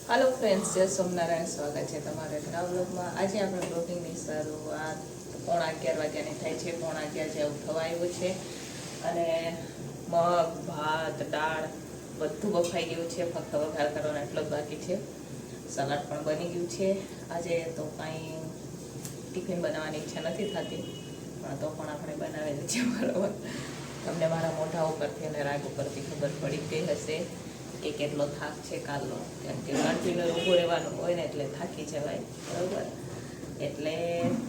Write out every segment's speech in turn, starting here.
Hello friends, जय सोमनारायण। स्वागत है तमारे नवा व्लॉगમાં। આજે આપણે બ્લોગિંગની શરૂઆત 11:15 વાગ્યાની થાય છે। 11:15 જેવું થવા આવ્યું છે અને મગ, ભાત, દાળ બધું બફાઈ ગયું છે। ફક્ત વઘાર કરવાનો એટલો જ બાકી છે। સલાડ પણ બની ગયું છે। આજે તો કાંઈ ટિફિન બનાવવાની ઈચ્છા નથી થતી, પણ તો પણ આપણે બનાવેલું છે। બરાબર, તમને મારા મોઢા ઉપરથી અને રાગ ઉપરથી ખબર પડી ગઈ હશે કે કેટલો થાક છે કાલનો, કેમ કે કન્ટિન્યુ ઊભું રહેવાનું હોય ને એટલે થાકી જવાય। બરાબર, એટલે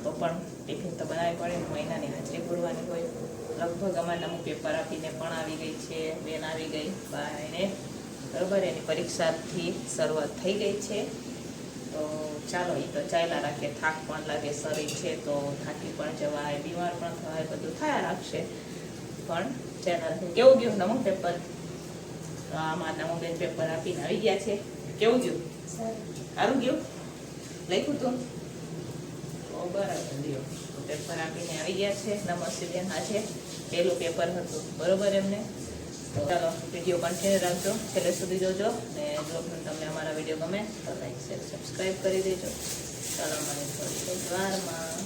તો પણ ટિફિન તો બનાવવી પડે ને, મહિનાની હાજરી પૂરવાની હોય। લગભગ અમારા હું પેપર આપીને પણ આવી ગઈ છે, બેન આવી ગઈ બાને, બરાબર, એની પરીક્ષાથી શરૂઆત થઈ ગઈ છે। તો ચાલો, એ તો ચાલ્યા રાખે, થાક પણ લાગે, શરીર છે તો થાકી પણ જવાય, બીમાર પણ થવાય, બધું થયા રાખશે, પણ ચાલ્યા રાખે। કેવું ગયું નવું પેપર? આમાં નવું બેન પેપર આપીને આવી ગયા છે। કેવું ગયું? સારું ગયું? લખ્યું તું? ઓ બરાબર, લ્યો, પેપર આપીને આવી ગયા છે નમસ્તે બેન। આજે પહેલું પેપર હતું, બરોબર એમને। તો ચાલો, વિડીયો કન્ટિન્યુ રાખજો, છેલ્લે સુધી જોજો, ને જો તમને અમારા વિડીયો ગમે તો લાઈક શેર સબસ્ક્રાઈબ કરી દેજો। ચાલો, મને થોડી વારમાં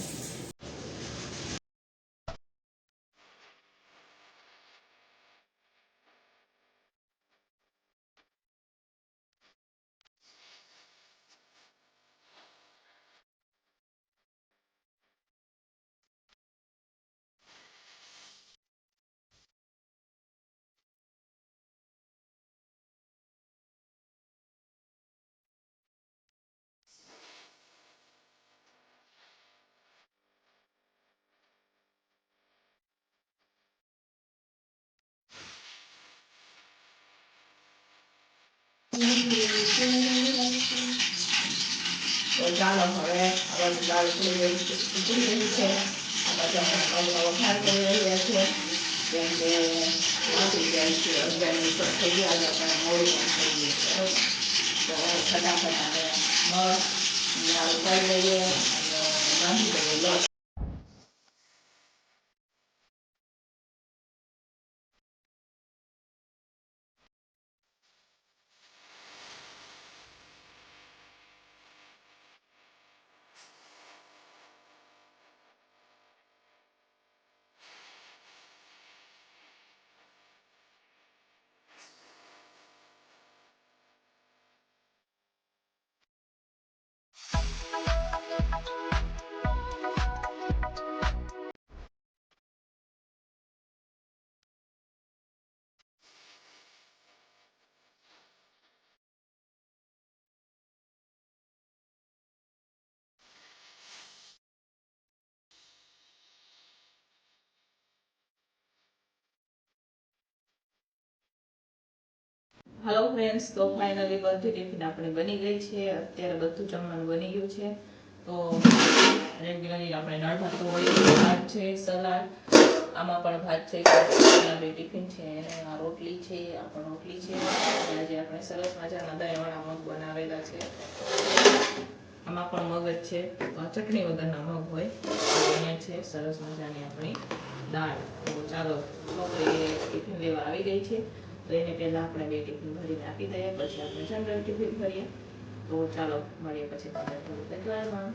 તો ચાલો, હવે આપણે દાળ ઉકળી રહી છે। આ બધા વઘાર કરી રહ્યા છે, કેમ કે બાકી જાય છે 11 મિનિટ થઈ ગયા, આપણે મોડું પણ થઈ ગયું, બરાબર। તો ફટાફટ આપણે મગ દાળ ઉકાળી લઈએ અને બાંધી દઈએ લોટ। હેલો ફ્રેન્ડ્સ, તો ફાઇનલી બધી ટિફિન આપણી બની ગઈ છે। અત્યારે બધું જમવાનું બની ગયું છે। તો રેગ્યુલરલી આપણે દાળ ભાત તો હોય, ભાત છે, સલાડ, આમાં પણ ભાત છે, બે ટિફિન છે, અને આ રોટલી છે, આ પણ રોટલી છે। આજે આપણે સરસ મજાના દહીંવાળા મગ બનાવેલા છે। આમાં પણ મગ જ છે, તો આ ચટણી વગરના મગ હોય। અહીંયા છે સરસ મજાની આપણી દાળ। તો ચાલો, છોકરી ટિફિન લેવા આવી ગઈ છે, તો એને પહેલા આપણે બે ટિફિન ભરીને આપી દઈએ, પછી આપણે જનરલ ટિફિન ભરીએ। તો ચાલો, મળીએ પછી તમને થોડું તહેવારમાં।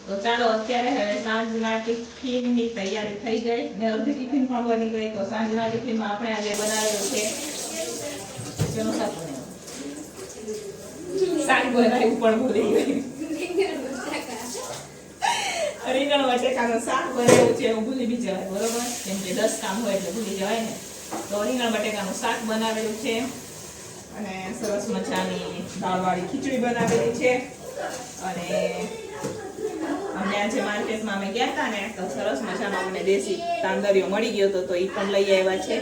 તો ચાલો, અત્યારે હવે સાંજના ટિફિનની તૈયારી થઈ ગઈ ને અડધી ટિફિન પણ બની ગઈ। તો સાંજના ટિફિનમાં આપણે આજે બનાવેલું છે, શેનું શાક બનાવ્યું? શાક બનાવ્યું પણ ભૂલી ગઈ, રીંગણ બટેકાનું શાક બનાવ્યું છે, એવું ભૂલી બી જવાય, બરોબર, કેમ કે 10 કામ હોય એટલે ભૂલી જવાય ને। તો રીંગણ બટેકાનું શાક બનાવેલું છે અને સરસ મજાની દાળવાળી ખીચડી બનાવેલી છે, અને અને આજે માર્કેટમાં અમે ગયા હતા ને તો સરસ મજાનો અમને દેશી તાંદરિયો મળી ગયો હતો તો એ પણ લઈ આવ્યા છે.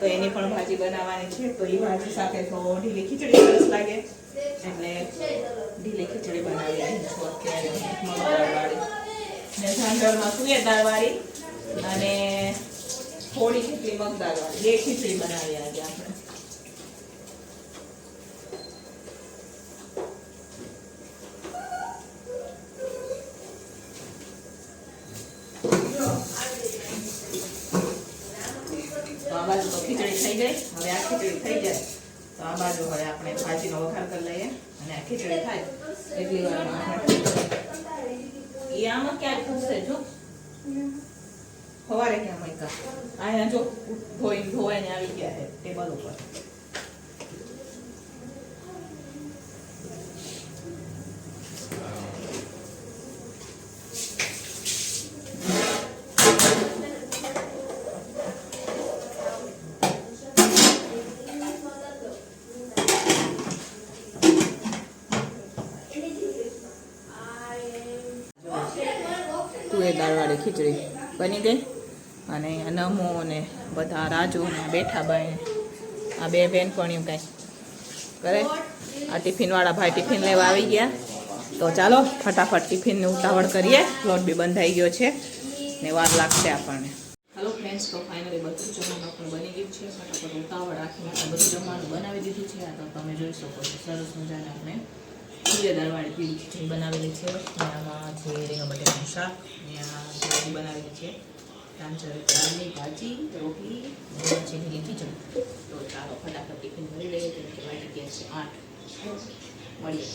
તો એની પણ ભાજી બનાવવાની છે. તો એ ભાજી સાથે તો ઢીલી ખીચડી સરસ લાગે એટલે ઢીલી ખીચડી બનાવી રહી છું અત્યારે મગદાળવાળી ને ઝાંઝરમાં તુવેર દાળવાળી અને થોડી જેટલી મગદાળવાળી 2 ખીચડી બનાવી આજે આપણે. તો આ બાજુ તો ખીચડી થઈ ગઈ. હવે આ ખીચડી થઈ જાય તો આ બાજુ હવે આપણે ભાજીનો વઘાર કરી લઈએ અને આ ખીચડી થાય એટલી વારમાં આપણે એ આમાં ક્યાં ખુશશે જો સવારે ક્યાં મૂકા અહીંયા જો ધોઈને આવી ગયા છે ટેબલ ઉપર. તુવેર દાળવાળી ખીચડી બની ગઈ અને નમો ને બધા રાજુ ને બેઠા બાઈ આ 2 બેનપણીઓ કાંઈ કરે. આ ટિફિનવાળા ભાઈ ટિફિન લેવા આવી ગયા. તો ચાલો ફટાફટ ટિફિનની ઉતાવળ કરીએ. લોટ બી બંધાઈ ગયો છે ને વાર લાગશે આપણને. હેલો ફ્રેન્ડ્સ, તો ફાઇનલી બધું જમવાનું આપણું બની ગયું છે. ફટાફટ ઉતાવળ રાખીને આપણે બધું જમવાનું બનાવી દીધું છે. આ તો તમે જોઈ શકો છો સરસ મજાને આપણે તુવેર દાળવાળી પીળી ખીચડી બનાવેલી છે. આમાં છે રીંગણ બટેકાનું શાક ને આ ભાજી બનાવેલી છે. દાળની ભાજી, રોટલી અને છે ઢીલી ખીચડી. તો ચાલો ફટાફટ ટિફિન ભરી લઈએ કેમ કે વાગી ગયા છે 8. મળીએ.